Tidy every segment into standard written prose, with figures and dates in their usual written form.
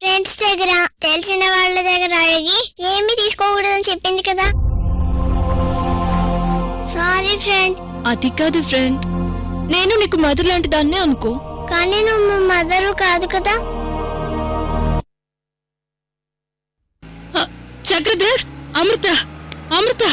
Friends దగ్గర, తెలిసిన వాళ్ళ దగ్గర అడిగి ఏమీ తీసుకోకూడదని చెప్పింది కదా. Sorry friend. అది కాదు ఫ్రెండ్, నేను నీకు మదర్ లాంటి దాన్నే అనుకో. కానీ నువ్వు మదరు కాదు కదా. చక్రధర్, అమృత, అమృత.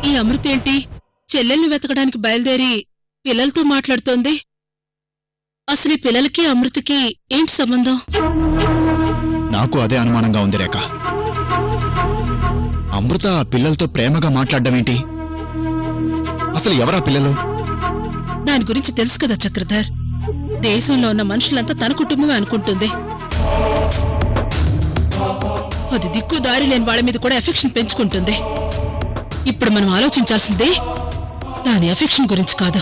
ఈ అమృత ఏంటి చెల్లెల్ని వెతకడానికి బయలుదేరి పిల్లలతో మాట్లాడుతోంది? అసలు ఈ పిల్లలకి అమృతకి ఏంటి సంబంధం? నాకు అదే అనుమానంగా ఉంది రేఖ. అమృత పిల్లలతో ప్రేమగా మాట్లాడడం ఏంటి? అసలు ఎవరా పిల్లలు? దాని గురించి తెలుసు కదా చక్రధర్. దేశంలో ఉన్న మనుషులంతా తన కుటుంబమే అనుకుంటుంది. అది దిక్కు దారి లేని వాళ్ళ మీద కూడా ఎఫెక్షన్ పెంచుకుంటుంది. ఇప్పుడు మనం ఆలోచించాల్సింది దాని ఎఫెక్షన్ గురించి కాదు,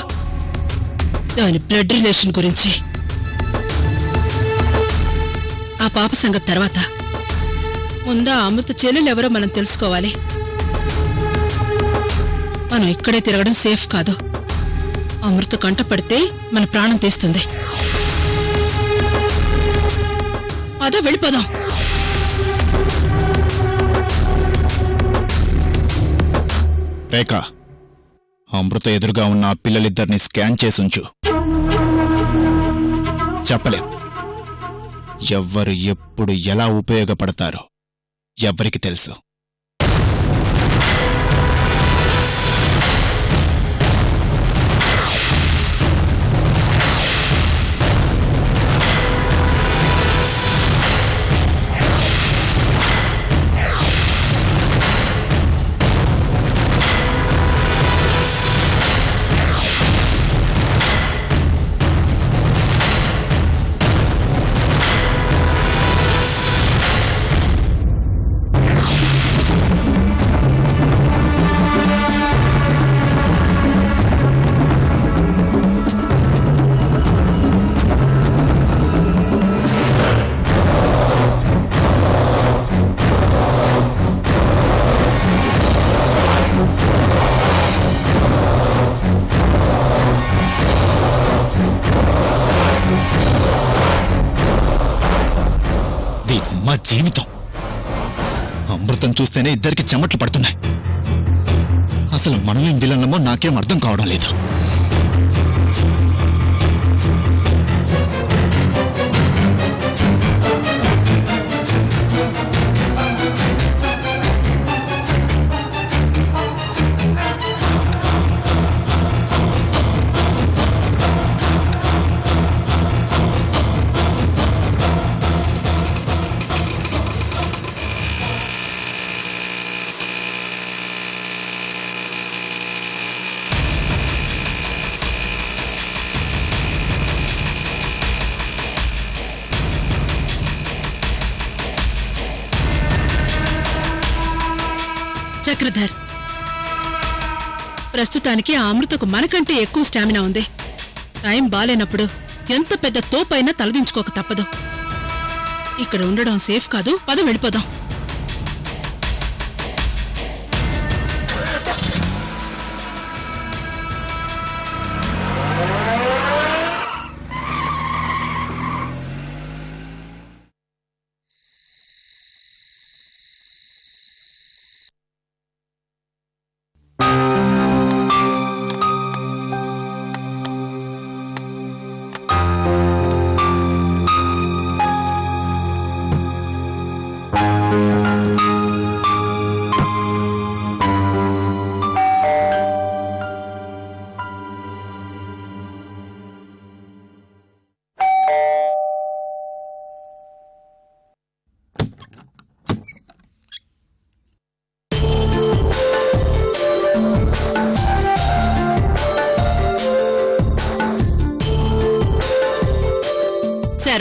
దాని బ్లడ్ రిలేషన్ గురించి. ఆ పాప సంగతి తర్వాత. ముందా అమృత చెల్లెలు ఎవరో మనం తెలుసుకోవాలి. మనం ఇక్కడే తిరగడం సేఫ్ కాదు. అమృత కంట పడితే మన ప్రాణం తీస్తుంది. అదో వెళ్ళిపోదాం. రేఖ, అమృత ఎదురుగా ఉన్న పిల్లలిద్దరిని స్కాన్ చేసుంచు. చెప్పలేం ఎవ్వరు ఎప్పుడు ఎలా ఉపయోగపడతారో ఎవ్వరికి తెలుసు. మా జీవితం అమృతం చూస్తేనే ఇద్దరికి చెమట్లు పడుతున్నాయి. అసలు మనమేం విలన్నమో నాకేం అర్థం కావడం లేదు. చక్రధర్, ప్రస్తుతానికి ఆ అమృతకు మనకంటే ఎక్కువ స్టామినా ఉంది. టైం బాలేనప్పుడు ఎంత పెద్ద తోపైనా తలదించుకోక తప్పదు. ఇక్కడ ఉండడం సేఫ్ కాదు. పద వెళ్ళిపోదాం.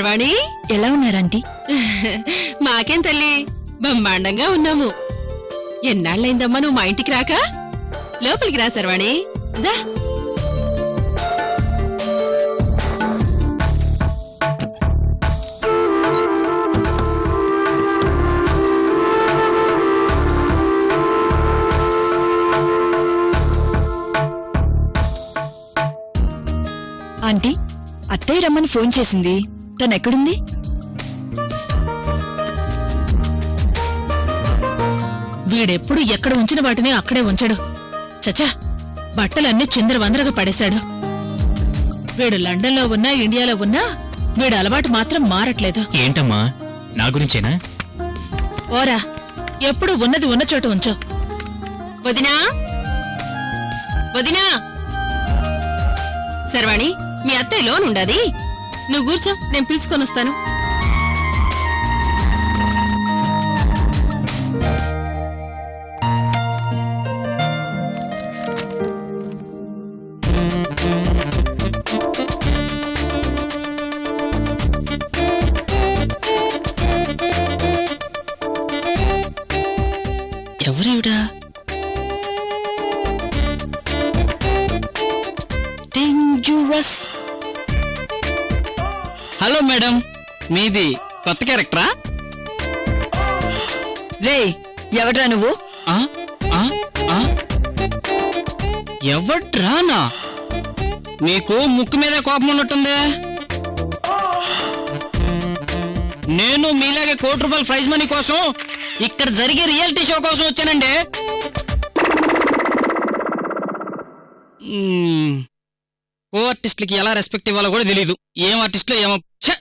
శర్వాణి ఎలా ఉన్నారంటీ? మాకేం తల్లి బ్రహ్మాండంగా ఉన్నాము. ఎన్నాళ్ళైందమ్మా నువ్వు మా ఇంటికి రాక? లోపలికి రా శర్వాణి, దా. ఆంటీ, అత్తయ్య రమ్మని ఫోన్ చేసింది. తనెక్కడుంది? వీడెప్పుడు ఎక్కడ ఉంచిన వాటిని అక్కడే ఉంచడు. చచ్చా, బట్టలన్నీ చిందరవందరగా పడేశాడు. వీడు లండన్లో ఉన్నా ఇండియాలో ఉన్నా వీడు అలవాటు మాత్రం మారట్లేదు. ఏంటమ్మా, నా గురించేనా? ఓరా, ఎప్పుడు ఉన్నది ఉన్న చోట ఉంచు. వదినా, వదినా. శర్వాణి, మీ అత్తయ్య లోనుండాది. నువ్వు కూర్చో, నేను పిలుచుకొని వస్తాను. ఎవరేవిడా? డేంజరస్. హలో మేడం, మీది కొత్త క్యారెక్టరా? రే, ఎవడ్రా నువ్వు? ఆ? ఆ? ఆ? ఎవడ్రానా? మీకు ముక్కు మీదే కోపం ఉన్నట్టుందే. నేను మీలాగే ₹1,00,00,000 ప్రైజ్ మనీ కోసం ఇక్కడ జరిగే రియాలిటీ షో కోసం వచ్చానండి. కో ఆర్టిస్టులకి ఎలా రెస్పెక్ట్ ఇవ్వాలో కూడా తెలీదు. ఏం ఆర్టిస్టులో ఏమో. ఛ!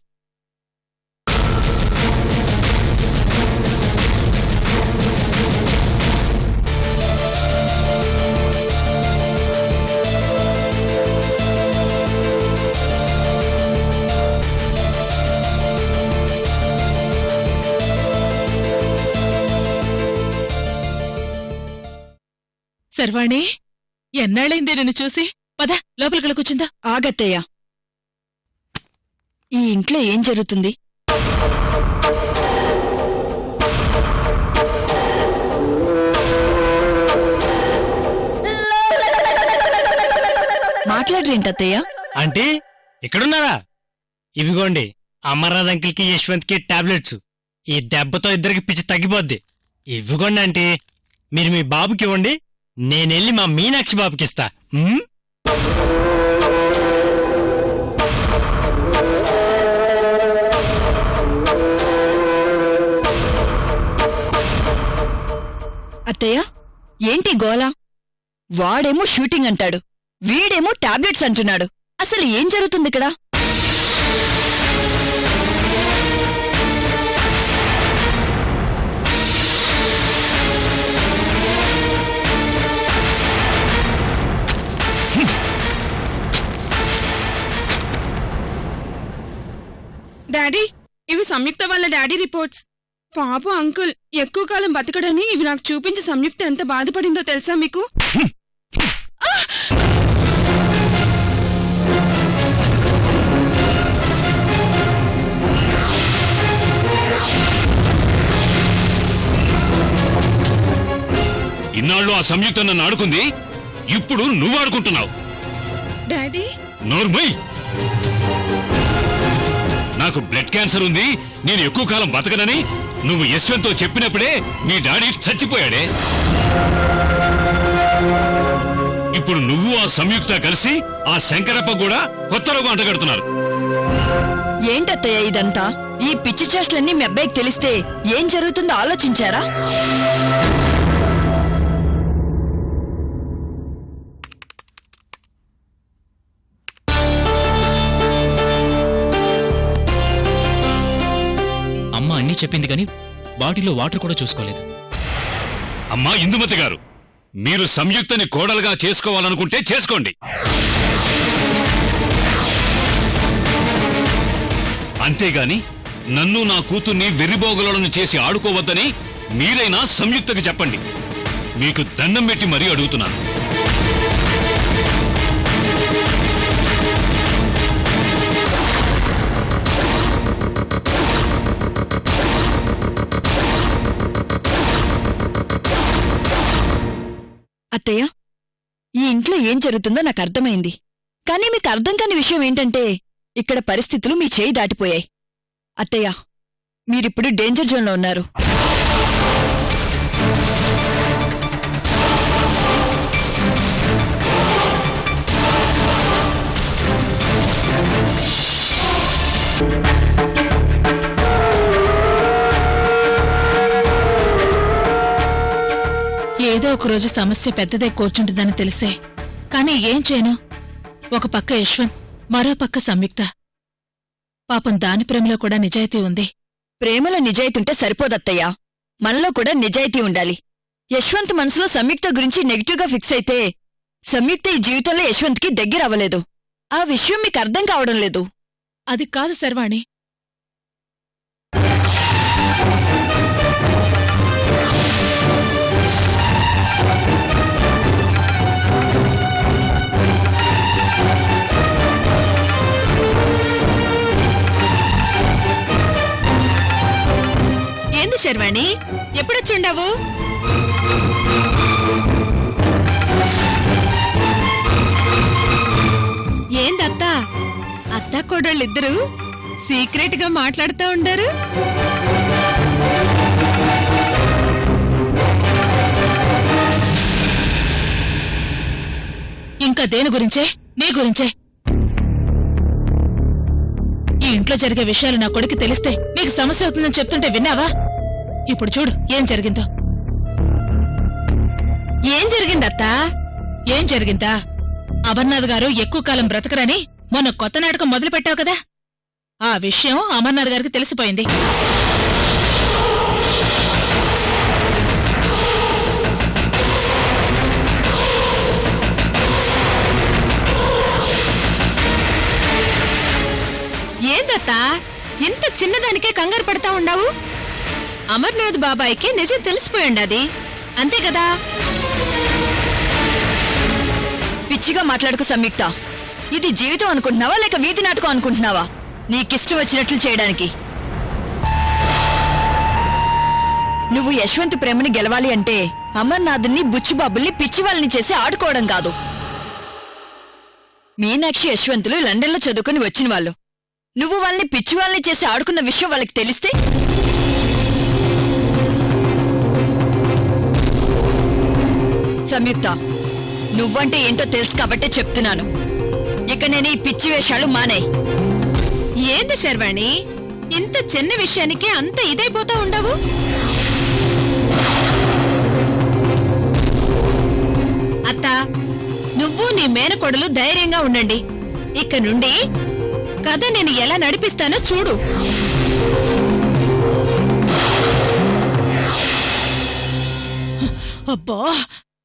శర్వాణి, ఎన్నాళ్ళైందే నిన్ను చూసి. పద, లోపలికి కూర్చుందా. ఆగత్తయ్య, ఈ ఇంట్లో ఏం జరుగుతుంది? మాట్లాడరేంటత్తయ్య? అంటే ఇక్కడున్నారా? ఇవిగోండి, అమర్నాథ్ అంకిల్ కి యశ్వంత్ కి టాబ్లెట్స్. ఈ దెబ్బతో ఇద్దరికి పిచ్చి తగ్గిపోద్ది. ఇవ్వగోండి అంటే మీరు మీ బాబుకి ఇవ్వండి, నేనెళ్ళి మా మీనాక్షి బాబుకి ఇస్తా. అత్తయ్య, ఏంటి గోలా? వాడేమో షూటింగ్ అంటాడు, వీడేమో టాబ్లెట్స్ అంటున్నాడు. అసలు ఏం జరుగుతుంది ఇక్కడ? డాడీ, ఇవి సంయుక్త వాళ్ళ డాడీ రిపోర్ట్స్. పాప అంకుల్ ఎక్కువ కాలం బతకడని ఇవి నాకు చూపించి సంయుక్త ఎంత బాధపడిందో తెలుసా మీకు? ఇన్నాళ్ళు ఆ సంయుక్త నన్ను ఆడుకుంది, ఇప్పుడు నువ్వు ఆడుకుంటున్నావు. డాడీ, నోర్మై, నాకు బ్లడ్ క్యాన్సర్ ఉంది, నేను ఎక్కువ కాలం బతకనని నువ్వు యశ్వంత్తో చెప్పినప్పుడే మీ డాడీ చచ్చిపోయాడే. ఇప్పుడు నువ్వు ఆ సంయుక్త కలిసి ఆ శంకరప్ప కూడా కొత్త రోగం అంటగడుతున్నారు. ఏంటత్తయ్య ఇదంతా? ఈ పిచ్చి చేష్టలన్నీ మీ అబ్బాయికి తెలిస్తే ఏం జరుగుతుందో ఆలోచించారా? అమ్మ అన్నీ చెప్పింది కానీ బాటిల్లో వాటర్ కూడా చూసుకోలేదు. అమ్మా ఇందుమతి గారు, మీరు సంయుక్తని కోడలుగా చేసుకోవాలనుకుంటే చేసుకోండి. అంతేగాని నన్ను నా కూతుర్ని వెర్రిబోగులను చేసి ఆడుకోవద్దని మీరైనా సంయుక్తకి చెప్పండి. మీకు దండం పెట్టి మరీ అడుగుతున్నాను. అత్తయ్య, ఈ ఇంట్లో ఏం జరుగుతుందో నాకు అర్థమైంది. కానీ మీకు అర్థం కాని విషయం ఏంటంటే ఇక్కడ పరిస్థితులు మీ చేయి దాటిపోయాయి. అత్తయ్య, మీరిప్పుడు డేంజర్ జోన్లో ఉన్నారు. ఏదో ఒక రోజు సమస్య పెద్దదే కూర్చుంటుందని తెలిసే కానీ ఏం చేయను. ఒక పక్క యశ్వంత్, మరో పక్క సంయుక్త. పాపం దాని ప్రేమలో కూడా నిజాయితీ ఉంది. ప్రేమలో నిజాయితీ ఉంటే సరిపోదత్తయ్యా, మనలో కూడా నిజాయితీ ఉండాలి. యశ్వంత్ మనసులో సంయుక్త గురించి నెగిటివ్గా ఫిక్స్ అయితే సంయుక్త ఈ జీవితంలో యశ్వంత్కి దగ్గరవ్వలేదు. ఆ విషయం మీకు అర్థం కావడం లేదు. అది కాదు శర్వాణి. ఏంది శర్వాణి, ఎప్పుడొచ్చుండావు? ఏందత్తా, అత్తా కోడళ్ళిద్దరూ సీక్రెట్ గా మాట్లాడుతూ ఉండారు? ఇంకా దేని గురించే? నీ గురించే. ఈ ఇంట్లో జరిగే విషయాలు నా కొడుకు తెలిస్తే నీకు సమస్య అవుతుందని చెప్తుంటే విన్నావా? ఇప్పుడు చూడు ఏం జరిగిందో. ఏం జరిగిందత్తా? ఏం జరిగిందా? అమర్నాథ్ గారు ఎక్కువ కాలం బ్రతకరని మొన్న కొత్త నాటకం మొదలు పెట్టావు కదా, ఆ విషయం అమర్నాథ్ గారికి తెలిసిపోయింది. ఏందత్తా, ఇంత చిన్నదానికే కంగారు పడతా ఉండావు? అమర్నాథ్ బాబాయికి నిజం తెలిసిపోయిండాది, అంతే కదా? పిచ్చిగా మాట్లాడుకు సంయుక్త. ఇది జీవితం అనుకుంటున్నావా లేక వీధి నాటకం అనుకుంటున్నావా నీకిష్టం వచ్చినట్లు చేయడానికి? నువ్వు యశ్వంత్ ప్రేమని గెలవాలి అంటే అమర్నాథుని బుచ్చిబాబుల్ని పిచ్చివాళ్ళని చేసి ఆడుకోవడం కాదు. మీనాక్షి యశ్వంతులు లండన్లో చదువుకుని వచ్చిన వాళ్ళు. నువ్వు వాళ్ళని పిచ్చివాళ్ళని చేసి ఆడుకున్న విషయం వాళ్ళకి తెలిస్తే సంయుక్త, నువ్వంటే ఏంటో తెలుసు కాబట్టే చెప్తున్నాను. ఇక నేను ఈ పిచ్చి వేషాలు మానేయ్. ఏంది శర్వాణి, ఇంత చిన్న విషయానికి అంత ఇదైపోతా ఉండవు? అత్తా, నువ్వు నీ మేనకోడలు ధైర్యంగా ఉండండి. ఇక నుండి కథ నేను ఎలా నడిపిస్తానో చూడు. అబ్బా,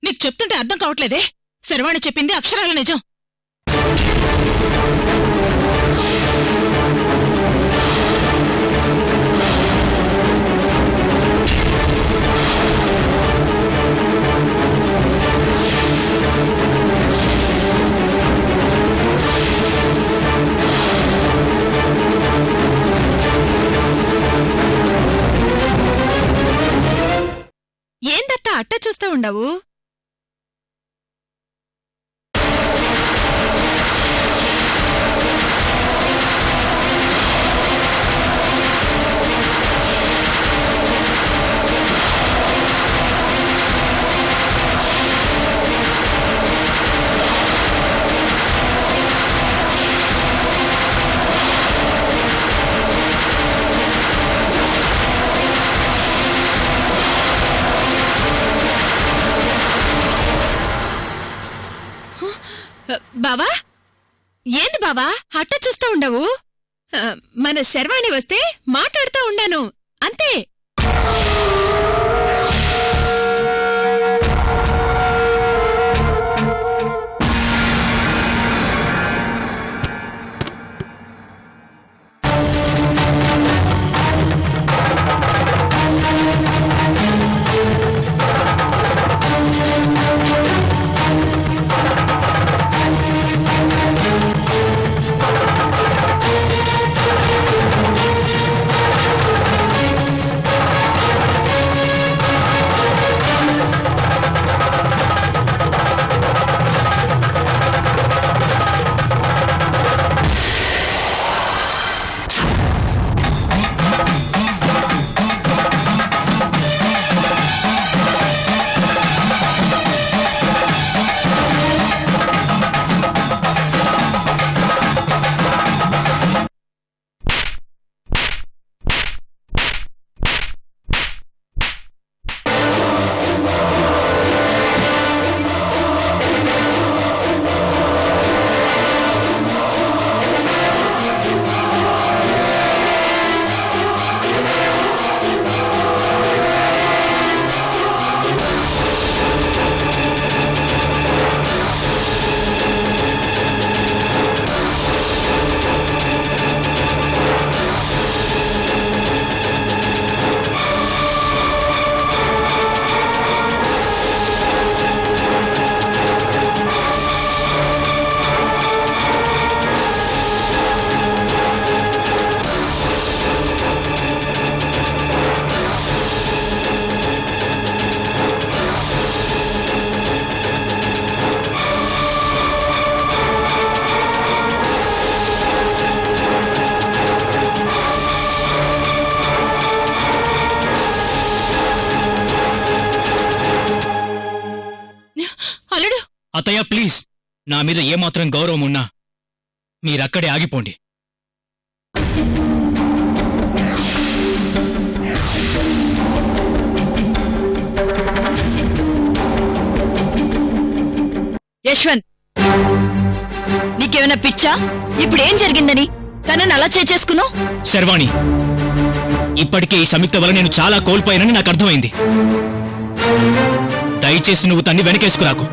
నీకు చెప్తుంటే అర్థం కావట్లేదే. శర్వాణి చెప్పింది అక్షరాల నిజం. ఏందత్తా అట్ట చూస్తా ఉండవు? బావా, ఏంది బావా అట్ట చూస్తా ఉండవు? మన శర్వాణి వస్తే మాట్లాడుతూ ఉండాను, అంతే. అత్తయ్య ప్లీజ్, నా మీద ఏమాత్రం గౌరవం ఉన్నా మీరక్కడే ఆగిపోండి. యశ్వంత్, నీకేమైనా పిచ్చా? ఇప్పుడేం జరిగిందని తనని అలా చేసుకున్నావు? శర్వాణి, ఇప్పటికే ఈ సంయుక్త వల్ల నేను చాలా కోల్పోయానని నాకు అర్థమైంది. దయచేసి నువ్వు తన్ని వెనకేసుకురాకు.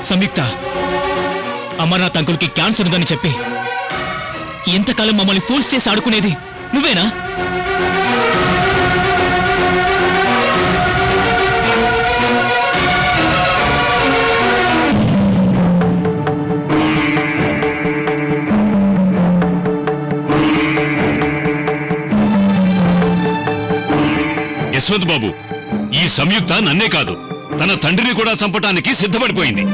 సంయుక్త, అమర్నాథ్ అంకుల్కి క్యాన్సర్ ఉందని చెప్పి ఎంతకాలం మమ్మల్ని ఫూల్స్ చేసి ఆడుకునేది నువ్వేనా? యశ్వంత్ బాబు, ఈ సంయుక్త నన్నే కాదు తన తండ్రిని కూడా చంపటానికి సిద్ధపడిపోయింది.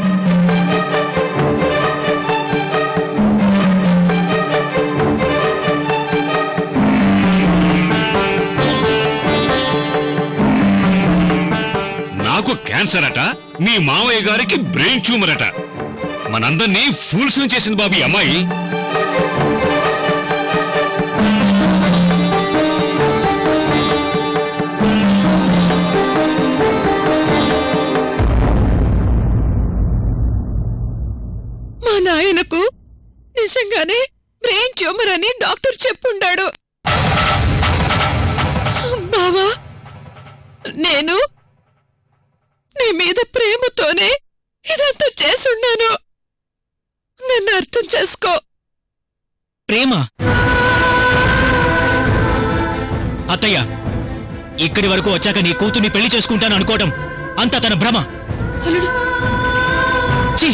నాకు క్యాన్సర్ అట, మీ మావయ్య గారికి బ్రెయిన్ ట్యూమర్ అట. మనందర్నీ ఫూల్స్ చేసింది బాబు ఈ అమ్మాయి. మా నాయనకు నిజంగానే బ్రెయిన్ ట్యూమర్ అని డాక్టర్ చెప్పుండాడు. బావా, నేను నీ మీద ప్రేమతోనే ఇదంతా చేసున్నాను. నన్ను అర్థం చేసుకో. ప్రేమ? అత్తయ్య, ఇక్కడి వరకు వచ్చాక నీ కూతుర్ని పెళ్లి చేసుకుంటాను అనుకోవటం అంతా తన భ్రమ. అల్లుడు, ఛీ,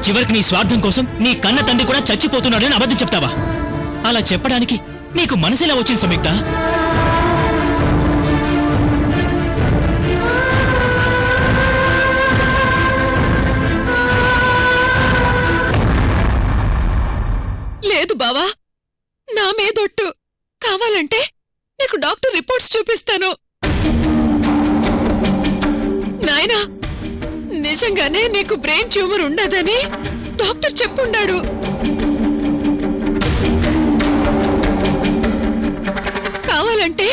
చివరికి నీ స్వార్థం కోసం నీ కన్న తండ్రి కూడా చచ్చిపోతున్నాడని అబద్ధం చెప్తావా? అలా చెప్పడానికి నీకు మనసెలా వచ్చింది సంయుక్త? లేదు బావా, నా మీదొట్టు. కావాలంటే నీకు డాక్టర్ రిపోర్ట్స్ చూపిస్తాను. నాయనా, నిజంగానే నీకు బ్రెయిన్ ట్యూమర్ ఉండదని డాక్టర్ చెప్పుండాడు. కావాలంటే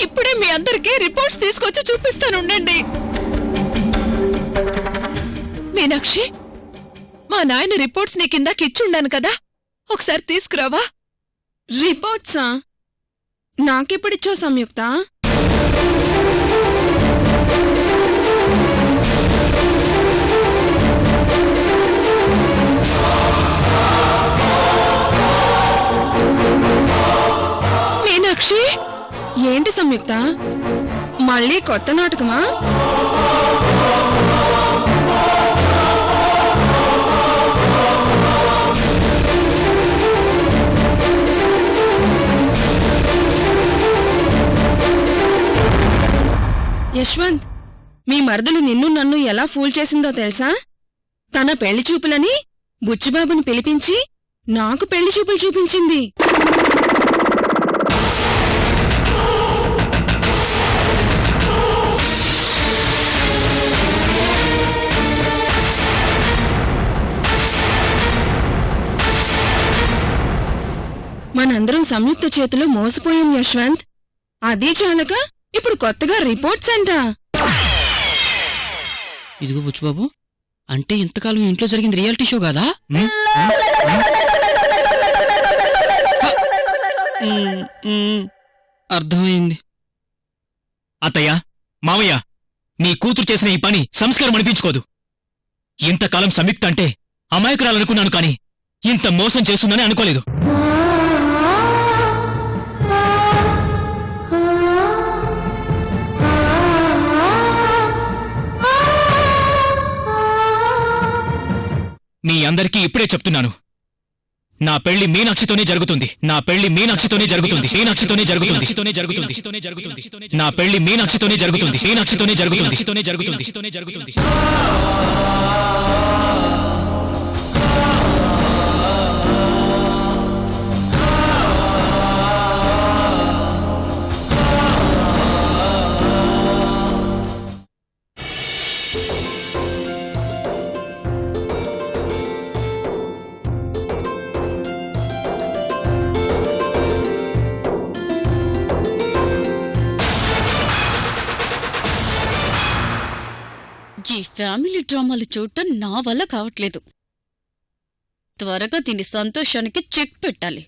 ఇప్పుడే మీ అందరికీ రిపోర్ట్స్ తీసుకొచ్చి చూపిస్తానుండండి. మీనాక్షి, మా నాయన రిపోర్ట్స్ నీ కిందకి ఇచ్చుండాను కదా, ఒకసారి తీసుకురావా? రిపోర్ట్సా? నాకెప్పుడిచ్చో సంయుక్త? మీనాక్షి, ఏంటి సంయుక్త, మళ్ళీ కొత్త నాటకమా? యశ్వంత్, మీ మరదలు నిన్ను నన్ను ఎలా ఫూల్ చేసిందో తెలుసా? తన పెళ్లి చూపులని బుచ్చిబాబుని పిలిపించి నాకు పెళ్లి చూపులు చూపించింది. మనందరం సంయుక్త చేతిలో మోసపోయాం యశ్వంత్. అదే చాలక ఇప్పుడు కొత్తగా రిపోర్ట్స్ అంట. ఇదిగో బుచ్చిబాబు, అంటే ఇంతకాలం ఇంట్లో జరిగింది రియాలిటీ షో కాదా? అర్థమైంది. అత్తయ్య, మావయ్య, నీ కూతురు చేసిన ఈ పని సంస్కారం అనిపించుకోదు. ఇంతకాలం సంయుక్త అంటే అమాయకురాలనుకున్నాను, కాని ఇంత మోసం చేస్తుందని అనుకోలేదు. మీ అందరికీ ఇప్పుడే చెప్తున్నాను, నా పెళ్లి మీనాక్షితోనే జరుగుతుంది. నా పెళ్లి మీనాక్షితోనే జరుగుతుంది. మీనాక్షితోనే జరుగుతుంది. నా పెళ్లి మీనాక్షితోనే జరుగుతుంది. మీనాక్షితోనే జరుగుతుంది. ఈ ఫ్యామిలీ డ్రామాలు చూడటం నా వల్ల కావట్లేదు. త్వరగా దీని సంతోషానికి చెక్ పెట్టాలి.